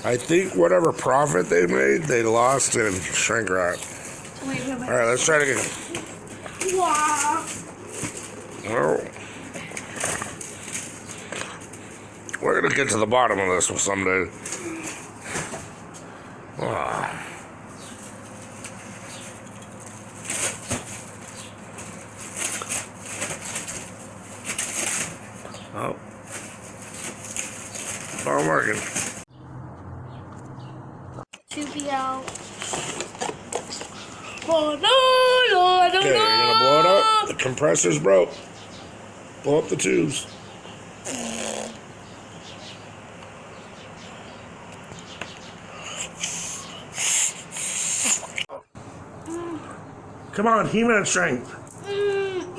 I think whatever profit they made, they lost in shrink wrap. Wait. All right, let's try it again. Wow. Well, we're gonna get to the bottom of this one someday. Ah. Oh, it's not working. To be out. Oh no, Okay, you're gonna blow it up. The compressor's broke. Blow up the tubes. Come on, He-Man strength.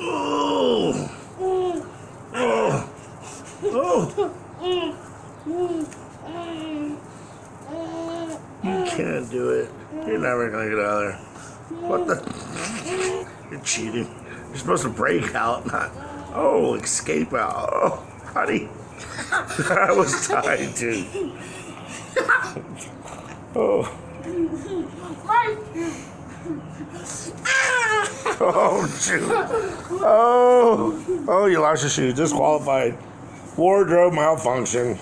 Oh. Oh. Oh. You can't do it. You're never gonna get out of there. What the? You're cheating. You're supposed to break out, not. Oh, escape out. Oh, honey. I was trying to. Oh. Oh, shoot. Oh, you lost your shoe. Disqualified. Wardrobe malfunction.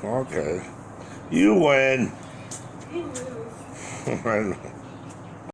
Okay. You win.